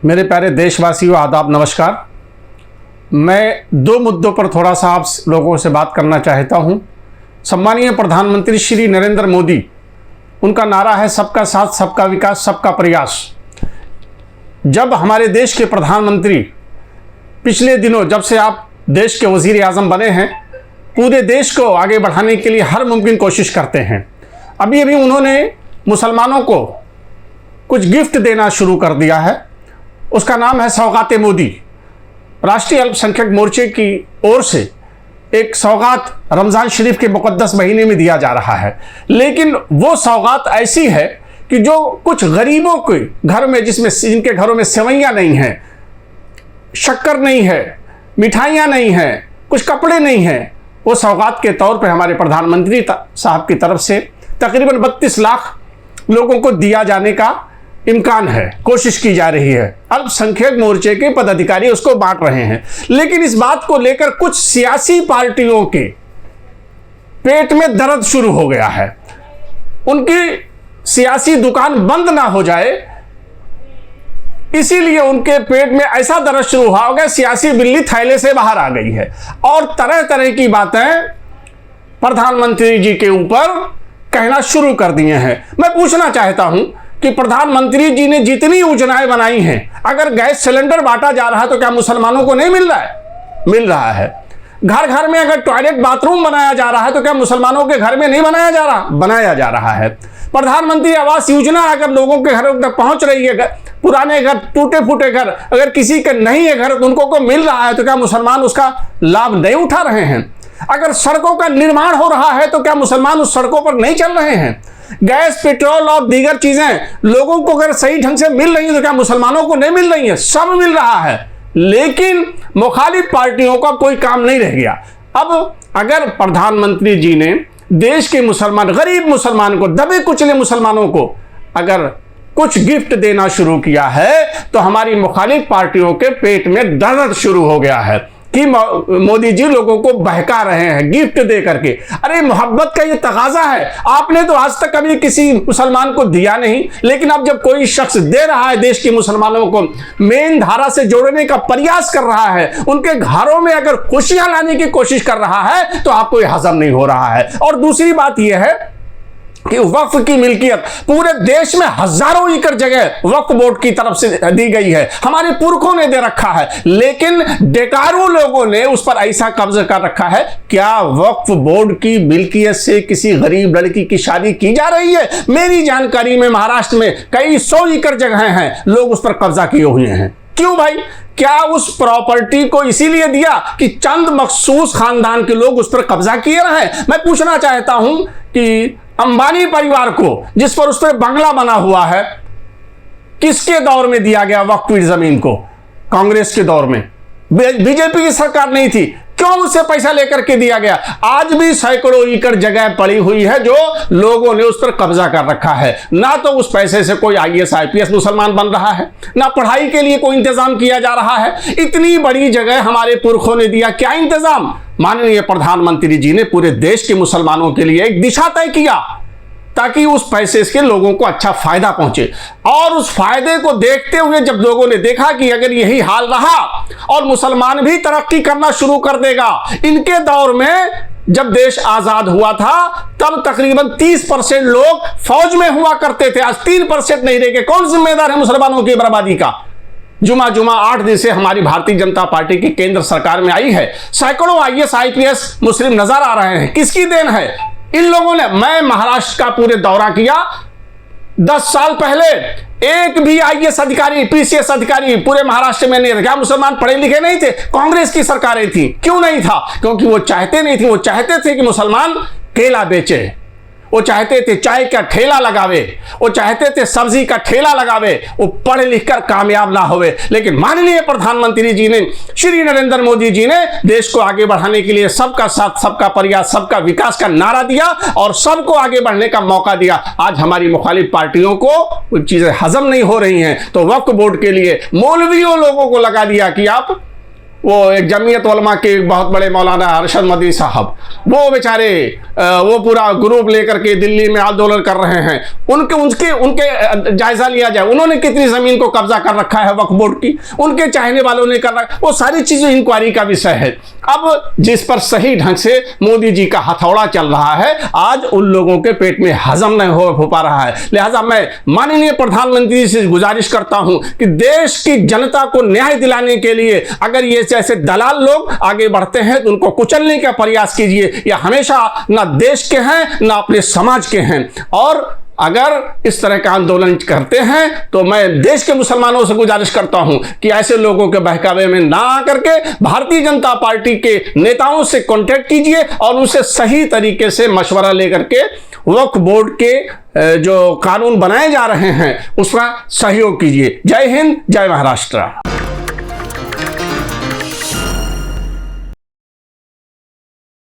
मेरे प्यारे देशवासियों, आदाब, नमस्कार। मैं दो मुद्दों पर थोड़ा सा आप लोगों से बात करना चाहता हूं। सम्मानीय प्रधानमंत्री श्री नरेंद्र मोदी, उनका नारा है सबका साथ, सबका विकास, सबका प्रयास। जब हमारे देश के प्रधानमंत्री पिछले दिनों, जब से आप देश के वज़ीर आज़म बने हैं, पूरे देश को आगे बढ़ाने के लिए हर मुमकिन कोशिश करते हैं। अभी अभी उन्होंने मुसलमानों को कुछ गिफ्ट देना शुरू कर दिया है। उसका नाम है सौगात मोदी। राष्ट्रीय अल्पसंख्यक मोर्चे की ओर से एक सौगात रमज़ान शरीफ के मुक़द्दस महीने में दिया जा रहा है, लेकिन वो सौगात ऐसी है कि जो कुछ गरीबों के घर में, जिनके घरों में सेवैयाँ नहीं हैं, शक्कर नहीं है, मिठाइयाँ नहीं हैं, कुछ कपड़े नहीं हैं, वो सौगात के तौर पे हमारे प्रधानमंत्री साहब की तरफ से तकरीबन 32 लाख लोगों को दिया जाने का इम्कान है, कोशिश की जा रही है। अल्पसंख्यक मोर्चे के पदाधिकारी उसको बांट रहे हैं, लेकिन इस बात को लेकर कुछ सियासी पार्टियों के पेट में दर्द शुरू हो गया है। उनकी सियासी दुकान बंद ना हो जाए, इसीलिए उनके पेट में ऐसा दर्द शुरू हुआ होगा, सियासी बिल्ली थैले से बाहर आ गई है और तरह तरह की बातें प्रधानमंत्री जी के ऊपर कहना शुरू कर दिए हैं। मैं पूछना चाहता हूं कि प्रधानमंत्री जी ने जितनी योजनाएं बनाई हैं, अगर गैस सिलेंडर बांटा जा रहा है तो क्या मुसलमानों को नहीं मिल रहा है? मिल रहा है। घर घर में अगर टॉयलेट बाथरूम बनाया जा रहा है तो क्या मुसलमानों के घर में नहीं बनाया जा रहा? बनाया जा रहा है। प्रधानमंत्री आवास योजना अगर लोगों के घरों तक पहुंच रही है, पुराने घर, टूटे फूटे घर अगर किसी के नहीं है घर, तो उनको को मिल रहा है, तो क्या मुसलमान उसका लाभ नहीं उठा रहे हैं? अगर सड़कों का निर्माण हो रहा है तो क्या मुसलमान उस सड़कों पर नहीं चल रहे हैं? गैस, पेट्रोल और दीगर चीजें लोगों को अगर सही ढंग से मिल रही है तो क्या मुसलमानों को नहीं मिल रही है? सब मिल रहा है, लेकिन मुखालिफ पार्टियों का कोई काम नहीं रह गया। अब अगर प्रधानमंत्री जी ने देश के मुसलमान, गरीब मुसलमान को, दबे कुचले मुसलमानों को अगर कुछ गिफ्ट देना शुरू किया है, तो हमारी मुखालिफ पार्टियों के पेट में दर्द शुरू हो गया है कि मोदी जी लोगों को बहका रहे हैं गिफ्ट दे करके। अरे मोहब्बत का ये तकाजा है। आपने तो आज तक कभी किसी मुसलमान को दिया नहीं, लेकिन अब जब कोई शख्स दे रहा है, देश के मुसलमानों को मेन धारा से जोड़ने का प्रयास कर रहा है, उनके घरों में अगर खुशियां लाने की कोशिश कर रहा है, तो आपको ये हजम नहीं हो रहा है। और दूसरी बात यह है कि वक्फ की मिल्कियत पूरे देश में हजारों एकड़ जगह वक्फ बोर्ड की तरफ से दी गई है, हमारे पुरखों ने दे रखा है, लेकिन डेकारू लोगों ने उस पर ऐसा कब्जा कर रखा है। क्या वक्फ बोर्ड की मिल्कियत से किसी गरीब लड़की की शादी की जा रही है? मेरी जानकारी में महाराष्ट्र में कई 100 एकड़ जगह हैं, लोग उस पर कब्जा किए हुए हैं। क्यों भाई? क्या उस प्रॉपर्टी को इसीलिए दिया कि चंद मखसूस खानदान के लोग उस पर कब्जा किए रहे? मैं पूछना चाहता हूं कि अंबानी परिवार को, जिस पर उस पर बंगला बना हुआ है, किसके दौर में दिया गया वक्फ की जमीन को? कांग्रेस के दौर में, बीजेपी की सरकार नहीं थी, क्यों उससे पैसा लेकर के दिया गया? आज भी सैकड़ों एकड़ जगह पड़ी हुई है जो लोगों ने उस पर कब्जा कर रखा है। ना तो उस पैसे से कोई IAS IPS मुसलमान बन रहा है, ना पढ़ाई के लिए कोई इंतजाम किया जा रहा है। इतनी बड़ी जगह हमारे पुरखों ने दिया, क्या इंतजाम? माननीय प्रधानमंत्री जी ने पूरे देश के मुसलमानों के लिए एक दिशा तय किया ताकि उस पैसे के लोगों को अच्छा फायदा पहुंचे। और उस फायदे को देखते हुए जब लोगों ने देखा कि अगर यही हाल रहा और मुसलमान भी तरक्की करना शुरू कर देगा, इनके दौर में जब देश आजाद हुआ था तब तकरीबन 30% लोग फौज में हुआ करते थे, आज 3% नहीं रह गए। कौन जिम्मेदार है मुसलमानों की बर्बादी का? जुमा 8 दिन से हमारी भारतीय जनता पार्टी की केंद्र सरकार में आई है, सैकड़ों IAS IPS मुस्लिम नजर आ रहे हैं। किसकी देन है? इन लोगों ने। मैं महाराष्ट्र का पूरे दौरा किया, 10 साल पहले एक भी IAS अधिकारी, PCS अधिकारी पूरे महाराष्ट्र में नहीं था। क्या मुसलमान पढ़े लिखे नहीं थे? कांग्रेस की सरकारें थी। क्यों नहीं था? क्योंकि वो चाहते नहीं थे। वो चाहते थे कि मुसलमान केला बेचे, वो चाहते थे चाय का ठेला लगावे, वो चाहते थे सब्जी का ठेला लगावे, वो पढ़ लिख कर कामयाब ना होवे। लेकिन माननीय प्रधानमंत्री जी ने, श्री नरेंद्र मोदी जी ने देश को आगे बढ़ाने के लिए सबका साथ, सबका प्रयास, सबका विकास का नारा दिया और सबको आगे बढ़ने का मौका दिया। आज हमारी मुखालिफ पार्टियों को कुछ चीजें हजम नहीं हो रही हैं, तो वक्फ बोर्ड के लिए मौलवियों लोगों को लगा दिया कि आप वो एक जमीयत उलमा के बहुत बड़े मौलाना अरशद मदनी साहब, वो बेचारे वो पूरा ग्रुप लेकर के दिल्ली में आंदोलन कर रहे हैं। उनके जायजा लिया जाए, उन्होंने कितनी जमीन को कब्जा कर रखा है वक्फ बोर्ड की, उनके चाहने वालों ने कर रखा, वो सारी चीजें इंक्वायरी का विषय है। अब जिस पर सही ढंग से मोदी जी का हथौड़ा चल रहा है, आज उन लोगों के पेट में हजम नहीं हो पा रहा है। लिहाजा मैं माननीय प्रधानमंत्री से गुजारिश करता हूं कि देश की जनता को न्याय दिलाने के लिए अगर ये जैसे दलाल लोग आगे बढ़ते हैं तो उनको कुचलने का प्रयास कीजिए। यह हमेशा ना देश के हैं ना अपने समाज के हैं, और अगर इस तरह का आंदोलन करते हैं तो मैं देश के मुसलमानों से गुजारिश करता हूं कि ऐसे लोगों के बहकावे में ना आकर के भारतीय जनता पार्टी के नेताओं से कांटेक्ट कीजिए और उनसे सही तरीके से मशवरा लेकर के वक्फ बोर्ड के जो कानून बनाए जा रहे हैं उसका सहयोग कीजिए। जय हिंद, जय महाराष्ट्र।